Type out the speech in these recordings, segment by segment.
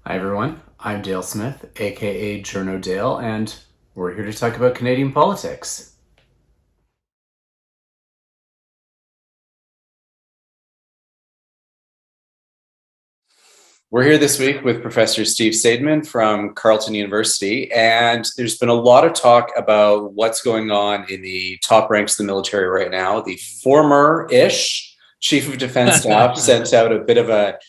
Hi everyone, I'm Dale Smith, aka Journo Dale, and we're here to talk about Canadian politics. We're here this week with Professor Steve Saideman from Carleton University, and there's been a lot of talk about what's going on in the top ranks of the military right now. The former-ish Chief of Defense Staff sent out a bit of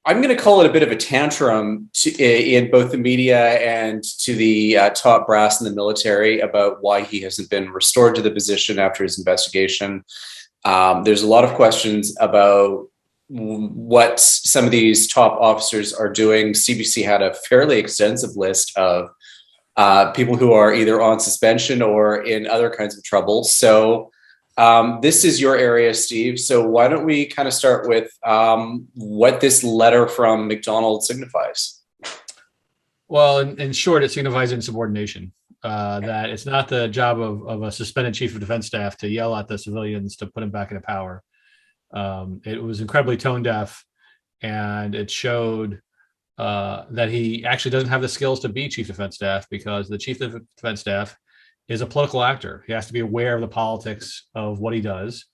I'm going to call it a bit of a tantrum in both the media and to the top brass in the military about why he hasn't been restored to the position after his investigation. There's a lot of questions about what some of these top officers are doing. CBC had a fairly extensive list of people who are either on suspension or in other kinds of trouble. So this is your area, Steve. So why don't we kind of start with what this letter from McDonald signifies? Well, in short, it signifies insubordination. That it's not the job of a suspended chief of defense staff to yell at the civilians to put him back into power. It was incredibly tone deaf, and it showed that he actually doesn't have the skills to be chief of defense staff, because the chief of defense staff is a political actor. He has to be aware of the politics of what he does.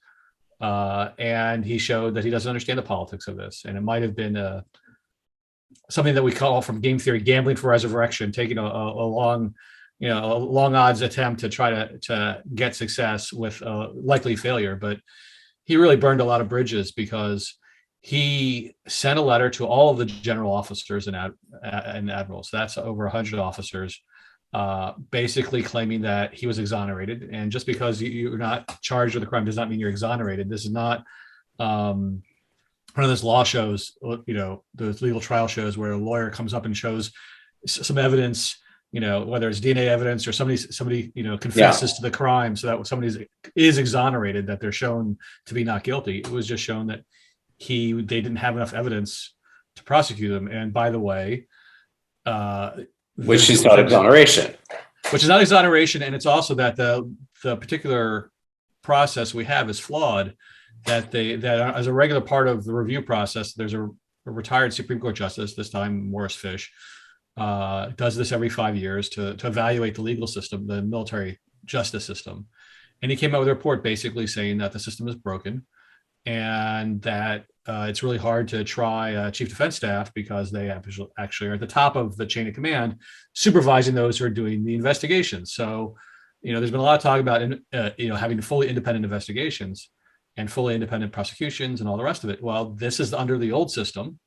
And he showed that he doesn't understand the politics of this. And it might have been something that we call from game theory, gambling for resurrection, taking a long, a long odds attempt to try to get success with likely failure. But he really burned a lot of bridges, because he sent a letter to all of the general officers and admirals. That's over 100 officers, basically claiming that he was exonerated. And just because you're not charged with a crime does not mean you're exonerated. This is not one of those law shows, those legal trial shows where a lawyer comes up and shows some evidence, whether it's DNA evidence or somebody confesses to the crime, so that when somebody is exonerated, that they're shown to be not guilty. It was just shown that they didn't have enough evidence to prosecute him. And by the way, which is not exoneration. Which is not exoneration, and it's also that the particular process we have is flawed. That as a regular part of the review process, there's a retired Supreme Court justice, this time Morris Fish, does this every 5 years to evaluate the legal system, the military justice system. And he came out with a report basically saying that the system is broken, and that it's really hard to try chief defense staff because they actually are at the top of the chain of command, supervising those who are doing the investigations. So, there's been a lot of talk about having fully independent investigations and fully independent prosecutions and all the rest of it. Well, this is under the old system.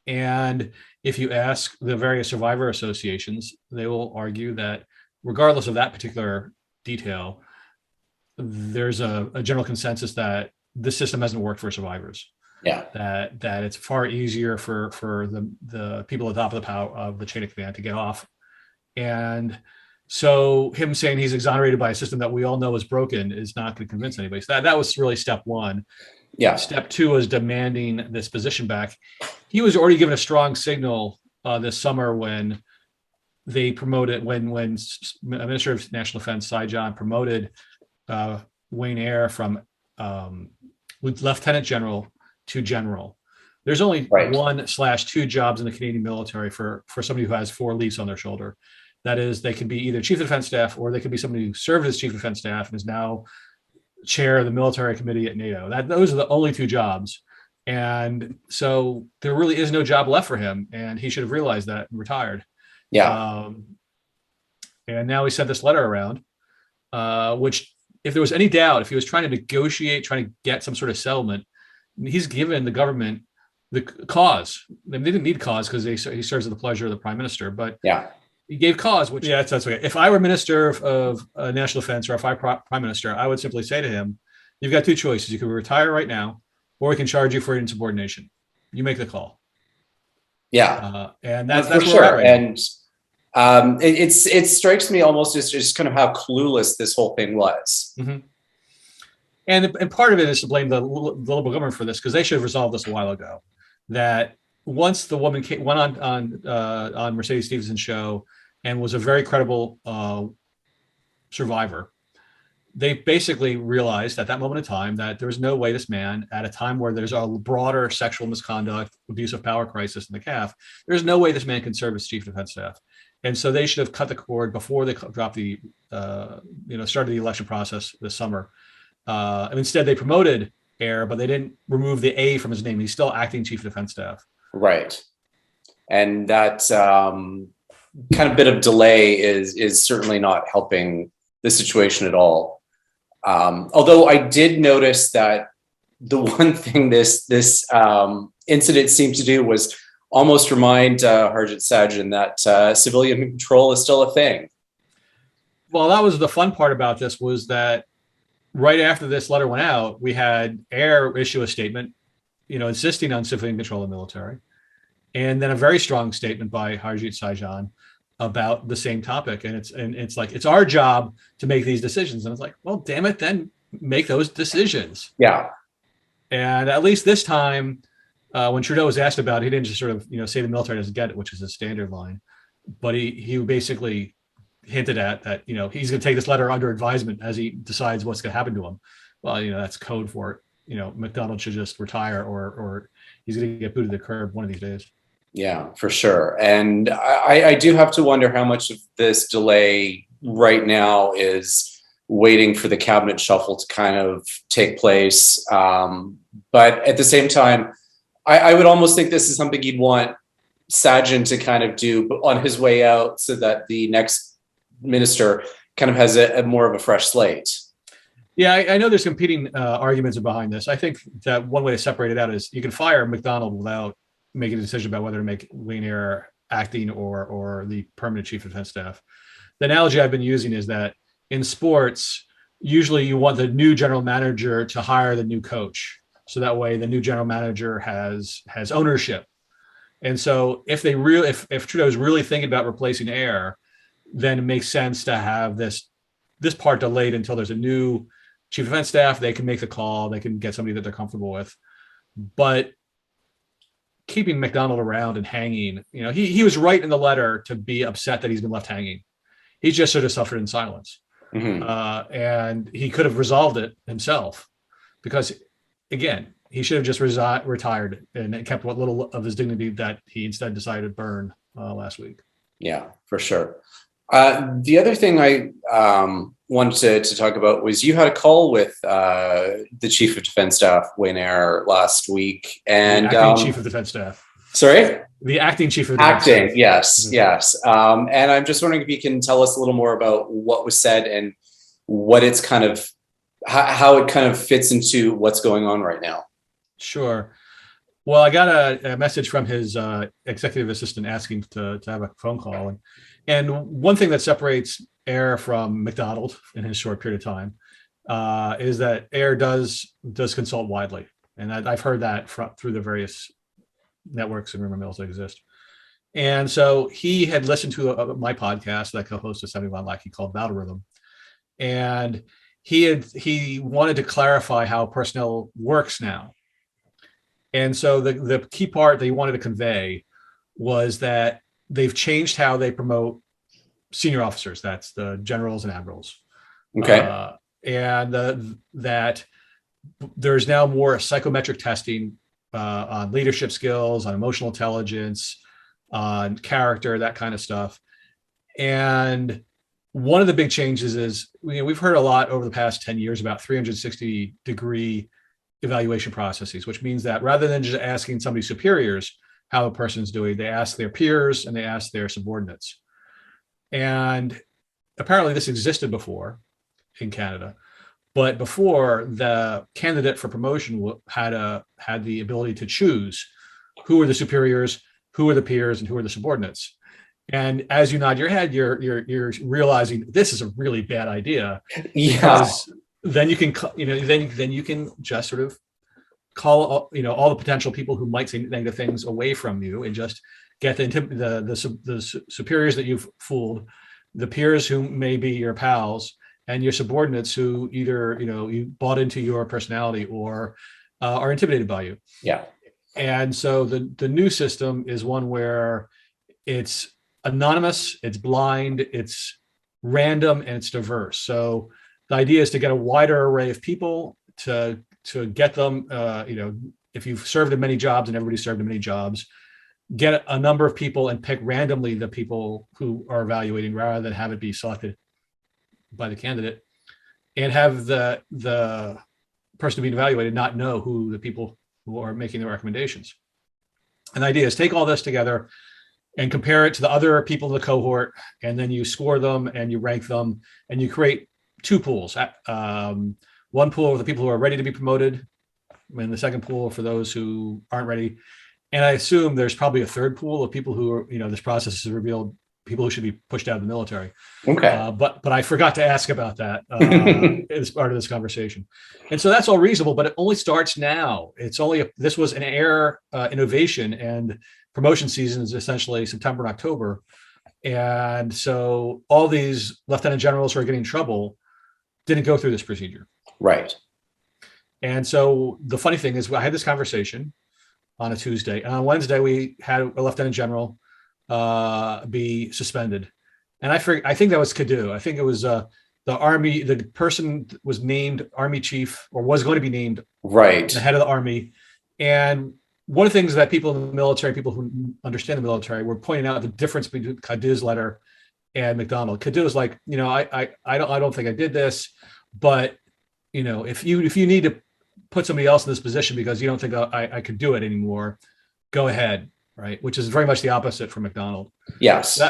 And if you ask the various survivor associations, they will argue that regardless of that particular detail, there's a general consensus that this system hasn't worked for survivors. Yeah. That it's far easier for the people at the top of the power of the chain of command to get off. And so him saying he's exonerated by a system that we all know is broken is not going to convince anybody. So that was really step one. Yeah. Step two was demanding this position back. He was already given a strong signal this summer when they promoted, when Minister of National Defense Saideman promoted Wayne Eyre from lieutenant general to general. There's only 1/2 jobs in the Canadian military for somebody who has 4 leaves on their shoulder. That is, they can be either chief of defense staff, or they could be somebody who served as chief of defense staff and is now chair of the military committee at NATO. Those are the only 2 jobs. And so there really is no job left for him. And he should have realized that and retired. Yeah. And now he sent this letter around, which, if there was any doubt, if he was trying to negotiate, trying to get some sort of settlement, he's given the government the cause. They didn't need cause because he serves at the pleasure of the prime minister. But yeah, he gave cause, which that's okay. If I were minister of national defense, or if I were prime minister, I would simply say to him, "You've got 2 choices. You can retire right now, or we can charge you for insubordination. You make the call." Yeah, and that's for sure. Right, and it strikes me almost as just kind of how clueless this whole thing was. Mm-hmm. And part of it is to blame the Liberal government for this, because they should have resolved this a while ago. That once the woman went on Mercedes Stevenson's show and was a very credible survivor, they basically realized at that moment in time that there was no way this man, at a time where there's a broader sexual misconduct, abuse of power crisis in the CAF, there's no way this man can serve as chief of defense staff. And so they should have cut the cord before they dropped the, started the election process this summer. And instead, they promoted Air, but they didn't remove the A from his name. He's still acting chief of defense staff. Right. And that kind of bit of delay is certainly not helping the situation at all. Although I did notice that the one thing this incident seemed to do was almost remind Harjit Sajjan that civilian control is still a thing. Well, that was the fun part about this, was that right after this letter went out, we had Air issue a statement, insisting on civilian control of the military, and then a very strong statement by Harjit Sajjan about the same topic. And it's like, it's our job to make these decisions. And it's like, well, damn it, then make those decisions. Yeah. And at least this time, when Trudeau was asked about it, he didn't just sort of, say the military doesn't get it, which is a standard line, but he basically hinted at that, he's going to take this letter under advisement as he decides what's going to happen to him. Well, that's code for it. McDonald should just retire, or he's going to get booted to the curb one of these days. Yeah, for sure. And I do have to wonder how much of this delay right now is waiting for the cabinet shuffle to kind of take place. But at the same time, I would almost think this is something you'd want Sajjan to kind of do on his way out, so that the next minister kind of has a more of a fresh slate. Yeah, I know there's competing arguments behind this. I think that one way to separate it out is you can fire McDonald without making a decision about whether to make Wayne Eyre acting or the permanent chief of defense staff. The analogy I've been using is that in sports, usually you want the new general manager to hire the new coach, so that way the new general manager has ownership. And so if Trudeau's really thinking about replacing Eyre, then it makes sense to have this part delayed until there's a new chief of defense staff. They can make the call, they can get somebody that they're comfortable with. But keeping McDonald around and hanging, he was right in the letter to be upset that he's been left hanging. He's just sort of suffered in silence. Mm-hmm. And he could have resolved it himself, because, again, he should have just retired and kept what little of his dignity that he instead decided to burn last week. Yeah, for sure. The other thing I wanted to talk about was you had a call with the Chief of Defense Staff, Wayne Eyre, last week. And the acting Chief of Defense Staff. Sorry? The acting Chief of Defense Staff. Yes. And I'm just wondering if you can tell us a little more about what was said and what it's kind of, how it kind of fits into what's going on right now. Sure. Well, I got a message from his executive assistant asking to have a phone call. And one thing that separates Eyre from McDonald in his short period of time is that Eyre does consult widely. And I've heard that through the various networks and rumor mills that exist. And so he had listened to my podcast that I co-host with Saideman Lackey called Battle Rhythm. And he wanted to clarify how personnel works now. And so the key part that he wanted to convey was that they've changed how they promote senior officers. That's the generals and admirals. Okay. And that there's now more psychometric testing on leadership skills, on emotional intelligence, on character, that kind of stuff. And one of the big changes is, we've heard a lot over the past 10 years about 360-degree evaluation processes, which means that rather than just asking somebody's superiors how a person's doing, they ask their peers and they ask their subordinates. And apparently this existed before in Canada, but before, the candidate for promotion had the ability to choose who are the superiors, who are the peers, and who are the subordinates. And as you nod your head, you're realizing this is a really bad idea. Yeah. Because then you can, then you can just sort of call, all the potential people who might say negative things away from you, and just get the superiors that you've fooled, the peers who may be your pals, and your subordinates who either, you bought into your personality or are intimidated by you. Yeah. And so the new system is one where it's anonymous, it's blind, it's random, and it's diverse. So The idea is to get a wider array of people to get them, if you've served in many jobs and everybody served in many jobs, get a number of people and pick randomly the people who are evaluating rather than have it be selected by the candidate, and have the person being evaluated not know who the people who are making the recommendations. And the idea is take all this together and compare it to the other people in the cohort, and then you score them and you rank them, and you create two pools. One pool of the people who are ready to be promoted, and the second pool for those who aren't ready. And I assume there's probably a third pool of people who are, this process has revealed people who should be pushed out of the military. Okay. But I forgot to ask about that as part of this conversation. And so that's all reasonable, but it only starts now. This was an air innovation, and promotion season is essentially September and October. And so all these lieutenant generals who are getting in trouble didn't go through this procedure. Right. And so the funny thing is, I had this conversation on a Tuesday, and on Wednesday we had a lieutenant general be suspended, and I think that was Cadieux. I think it was the Army. The person was named Army Chief, or was going to be named, right, the head of the Army. And one of the things that people in the military, people who understand the military, were pointing out the difference between Cadieux's letter and McDonald. Cadieux is like, I don't think I did this, but if you need to put somebody else in this position because you don't think I could do it anymore, go ahead, right? Which is very much the opposite from McDonald. Yes.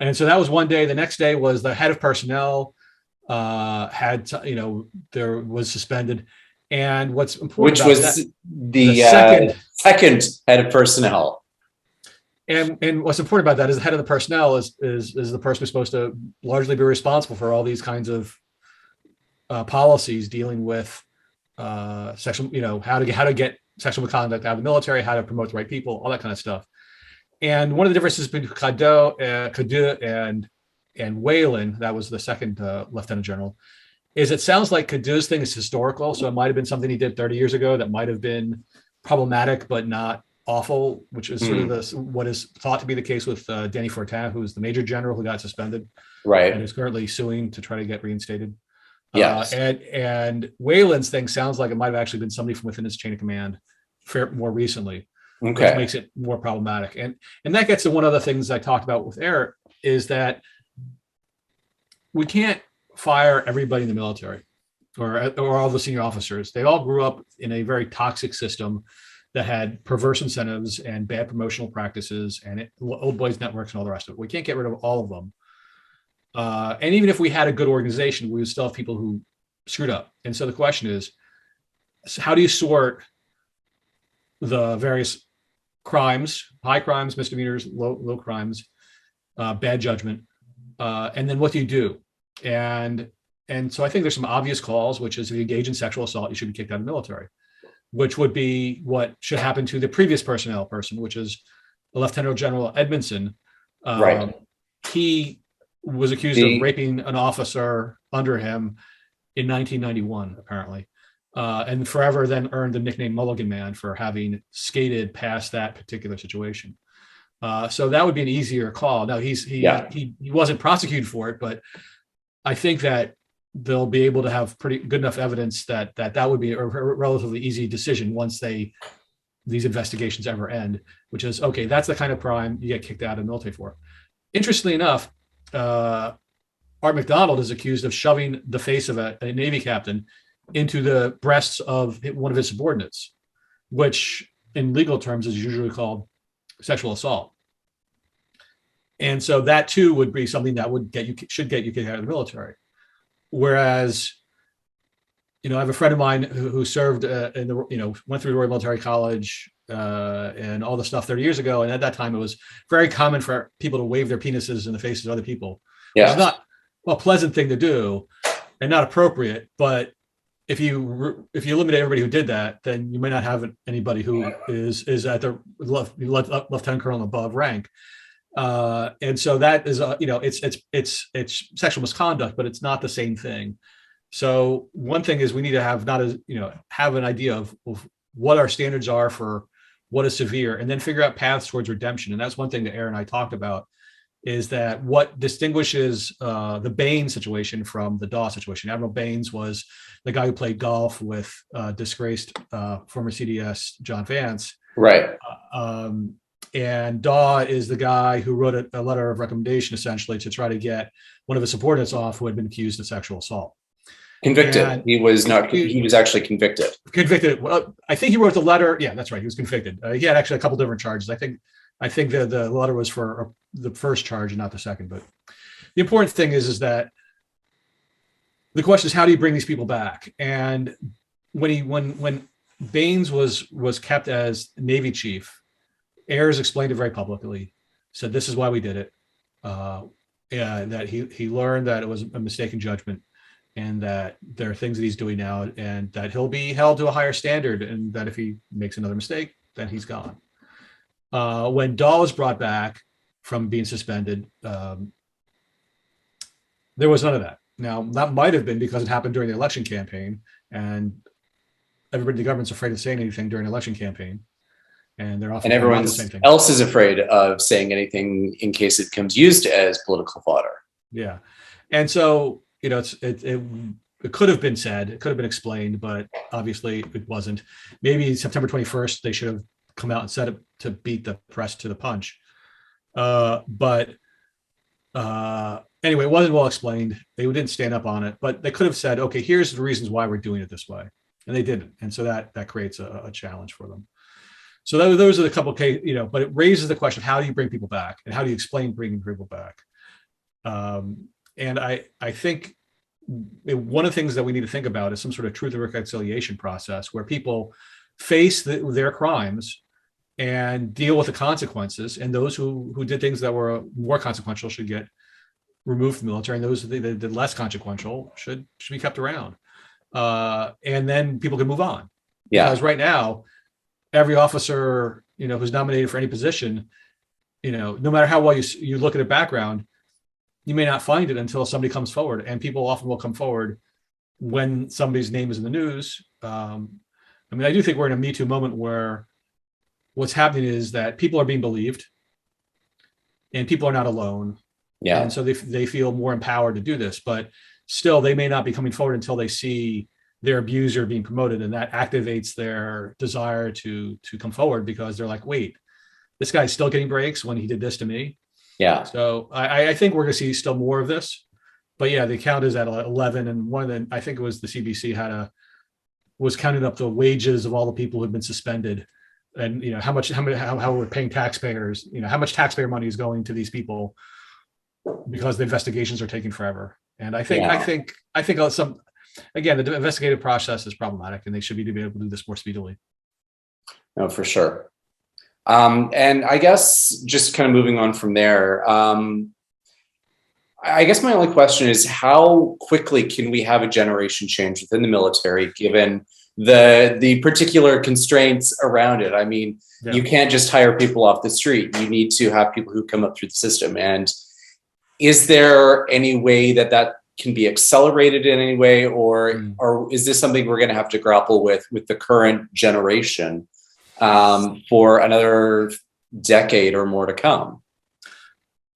And so that was one day. The next day was the head of personnel there was suspended. And what's important, which was the second head of personnel. And what's important about that is the head of the personnel is the person who's supposed to largely be responsible for all these kinds of policies dealing with sexual, how to get sexual misconduct out of the military, how to promote the right people, all that kind of stuff. And one of the differences between Cadieux and Whalen, that was the second lieutenant general, is it sounds like Cadieux's thing is historical. So it might have been something he did 30 years ago that might have been problematic, but not awful, which is sort of what is thought to be the case with Danny Fortin, who's the major general who got suspended, right, and is currently suing to try to get reinstated. Yes. And Whalen's thing sounds like it might have actually been somebody from within his chain of command more recently, which makes it more problematic. And that gets to one of the things I talked about with Eric, is that we can't fire everybody in the military or all the senior officers. They all grew up in a very toxic system that had perverse incentives and bad promotional practices and old boys networks and all the rest of it. We can't get rid of all of them. And even if we had a good organization, we would still have people who screwed up. And so the question is, how do you sort the various crimes, high crimes, misdemeanors, low crimes, bad judgment, and then what do you do? And so I think there's some obvious calls, which is if you engage in sexual assault, you should be kicked out of the military, which would be what should happen to the previous personnel person, which is Lieutenant General Edmondson. Right. He was accused of raping an officer under him in 1991, apparently, and forever then earned the nickname Mulligan Man for having skated past that particular situation. So that would be an easier call. Now he wasn't prosecuted for it, but I think that they'll be able to have pretty good enough evidence that would be a relatively easy decision once these investigations ever end, which is, okay, that's the kind of crime you get kicked out of the military for. Interestingly enough, Art McDonald is accused of shoving the face of a Navy captain into the breasts of one of his subordinates, which in legal terms is usually called sexual assault. And so that too would be something that should get you kicked out of the military. Whereas, I have a friend of mine who served went through Royal Military College and all the stuff 30 years ago. And at that time, it was very common for people to wave their penises in the faces of other people. Yeah. Which is not a pleasant thing to do and not appropriate. But if you eliminate everybody who did that, then you may not have anybody who is at the lieutenant colonel above rank. And so that is, it's sexual misconduct, but it's not the same thing. So one thing is we need to have have an idea of what our standards are for what is severe, and then figure out paths towards redemption. And that's one thing that Aaron and I talked about is that what distinguishes the Baines situation from the Daw situation. Admiral Baines was the guy who played golf with disgraced former CDS John Vance. Right. And Daw is the guy who wrote a letter of recommendation, essentially, to try to get one of his subordinates off who had been accused of sexual assault. Convicted. And he was not. He was actually convicted. Convicted. Well, I think he wrote the letter. Yeah, that's right. He was convicted. He had actually a couple different charges. I think the letter was for the first charge and not the second. But the important thing is that the question is, how do you bring these people back? And when Baines was kept as Navy chief, Ayers explained it very publicly. Said this is why we did it. That he learned that it was a mistaken judgment, and that there are things that he's doing now, and that he'll be held to a higher standard, and that if he makes another mistake, then he's gone. When Dahl was brought back from being suspended, there was none of that. Now, that might have been because it happened during the election campaign, and everybody in the government's afraid of saying anything during an election campaign. And they're often and everyone else is afraid of saying anything in case it becomes used as political fodder. Yeah. And so, it could have been said, it could have been explained, but obviously it wasn't. Maybe September 21st, they should have come out and said it to beat the press to the punch. But anyway, it wasn't well explained. They didn't stand up on it, but they could have said, okay, here's the reasons why we're doing it this way. And they didn't. And so that creates a challenge for them. So those are the couple of cases, but it raises the question of how do you bring people back, and how do you explain bringing people back? And I think one of the things that we need to think about is some sort of truth and reconciliation process where people face their crimes and deal with the consequences. And those who did things that were more consequential should get removed from the military, and those that did less consequential should be kept around. And then people can move on. Yeah. Because right now, every officer, who's nominated for any position, no matter how well you look at a background, you may not find it until somebody comes forward, and people often will come forward when somebody's name is in the news. I do think we're in a Me Too moment where what's happening is that people are being believed, and people are not alone. Yeah. And so they feel more empowered to do this, but still they may not be coming forward until they see their abuser being promoted, and that activates their desire to come forward, because they're like, wait, this guy's still getting breaks when he did this to me. Yeah. So I think we're going to see still more of this, but yeah, the count is at 11, and one of the, I think it was the CBC was counting up the wages of all the people who have been suspended, and how we're paying taxpayers, how much taxpayer money is going to these people because the investigations are taking forever. And I think again, the investigative process is problematic, and they should be able to do this more speedily. No, for sure. And I guess just kind of moving on from there, I guess my only question is, how quickly can we have a generation change within the military, given the particular constraints around it? I mean, You can't just hire people off the street. You need to have people who come up through the system. And is there any way that can be accelerated in any way, or is this something we're going to have to grapple with the current generation for another decade or more to come?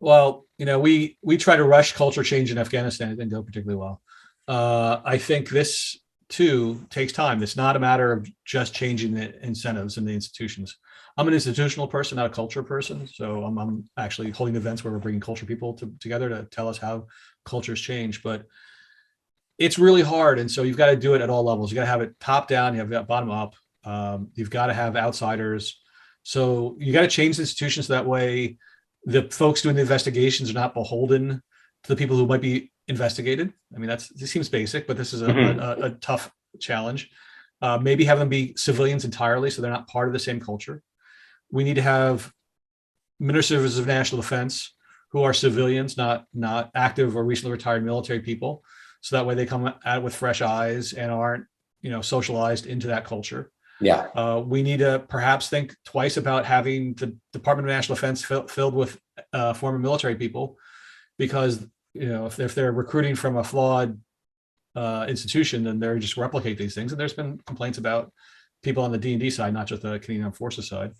Well, we try to rush culture change in Afghanistan. It didn't go particularly well. I think this too takes time. It's not a matter of just changing the incentives in the institutions. I'm an institutional person, not a culture person. So I'm actually holding events where we're bringing culture people together to tell us how cultures change, but it's really hard. And so you've got to do it at all levels. You got to have it top down, you have it bottom up. You've got to have outsiders. So you got to change the institutions so that way the folks doing the investigations are not beholden to the people who might be investigated. I mean, this seems basic, but this is a tough challenge. Maybe have them be civilians entirely, so they're not part of the same culture. We need to have ministers of national defense who are civilians, not active or recently retired military people, so that way they come at it with fresh eyes and aren't socialized into that culture. Yeah. We need to perhaps think twice about having the Department of National Defense filled with former military people, because if they're recruiting from a flawed institution, then they're just replicate these things. And there's been complaints about people on the D&D side, not just the Canadian Armed Forces side.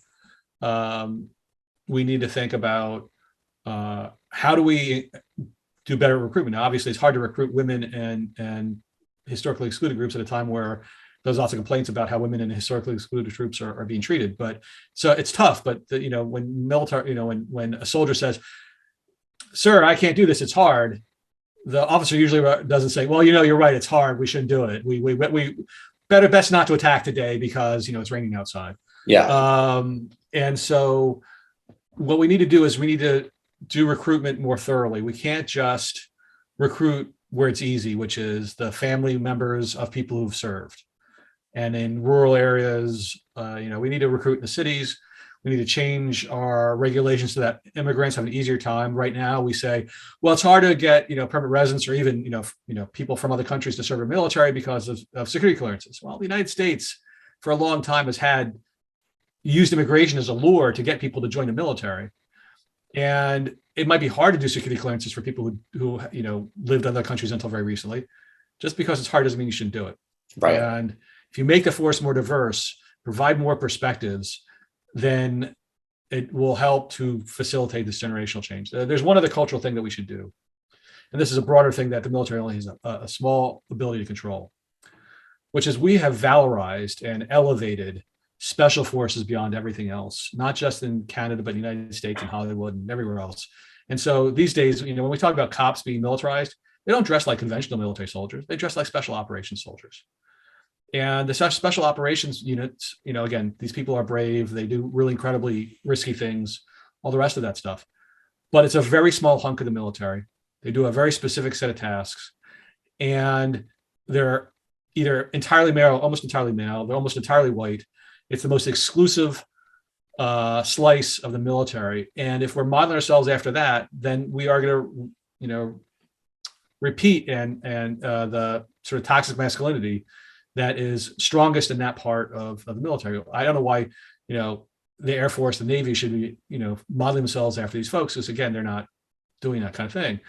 We need to think about How do we do better recruitment? Now, obviously, it's hard to recruit women and historically excluded groups at a time where there's lots of complaints about how women in historically excluded groups are being treated. But so it's tough. But when military, when a soldier says, "Sir, I can't do this. It's hard," the officer usually doesn't say, "Well, you're right. It's hard. We shouldn't do it. We best not to attack today because it's raining outside." Yeah. And so what we need to do is we need to do recruitment more thoroughly. We can't just recruit where it's easy, which is the family members of people who've served. And in rural areas, we need to recruit in the cities. We need to change our regulations so that immigrants have an easier time. Right now, we say, well, it's hard to get permanent residents or even people from other countries to serve in the military because of security clearances. Well, the United States for a long time has used immigration as a lure to get people to join the military. And it might be hard to do security clearances for people who lived in other countries until very recently. Just because it's hard doesn't mean you shouldn't do it. Right. And if you make the force more diverse, provide more perspectives, then it will help to facilitate this generational change. There's one other cultural thing that we should do. And this is a broader thing that the military only has a small ability to control, which is we have valorized and elevated special forces beyond everything else, not just in Canada, but in the United States and Hollywood and everywhere else. And so these days, when we talk about cops being militarized, they don't dress like conventional military soldiers. They dress like special operations soldiers. And the special operations units, again, these people are brave. They do really incredibly risky things, all the rest of that stuff. But it's a very small hunk of the military. They do a very specific set of tasks. And they're either entirely male, almost entirely male. They're almost entirely white. It's the most exclusive slice of the military. And if we're modeling ourselves after that, then we are going to, repeat and the sort of toxic masculinity that is strongest in that part of the military. I don't know why, the Air Force, the Navy should be, modeling themselves after these folks, because again, they're not doing that kind of thing.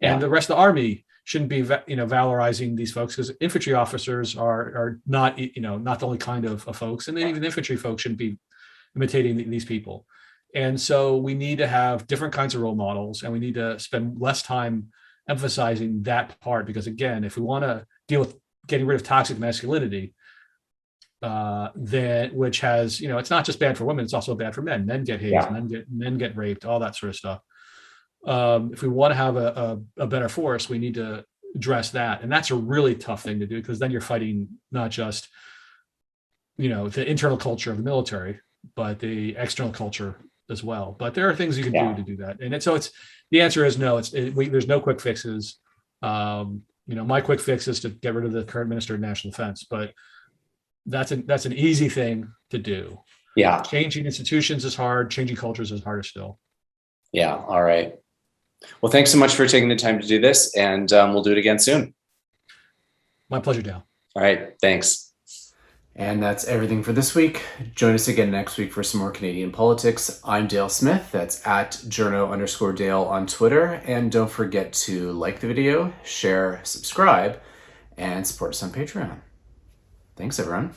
Yeah. And the rest of the Army shouldn't be, valorizing these folks, because infantry officers are not, not the only kind of folks, and even infantry folks shouldn't be imitating these people. And so we need to have different kinds of role models, and we need to spend less time emphasizing that part, because again, if we want to deal with getting rid of toxic masculinity, which has, it's not just bad for women, it's also bad for men. Men get hazed, Yeah. men get raped, all that sort of stuff. If we want to have a better force, we need to address that. And that's a really tough thing to do, because then you're fighting not just, the internal culture of the military, but the external culture as well. But there are things you can do to do that. And the answer is no, there's no quick fixes. My quick fix is to get rid of the current Minister of National Defense, but that's an easy thing to do. Yeah. Changing institutions is hard. Changing cultures is harder still. Yeah. All right. Well, thanks so much for taking the time to do this, and we'll do it again soon. My pleasure, Dale. All right. Thanks. And that's everything for this week. Join us again next week for some more Canadian politics. I'm Dale Smith. That's at journo_Dale on Twitter. And don't forget to like the video, share, subscribe, and support us on Patreon. Thanks, everyone.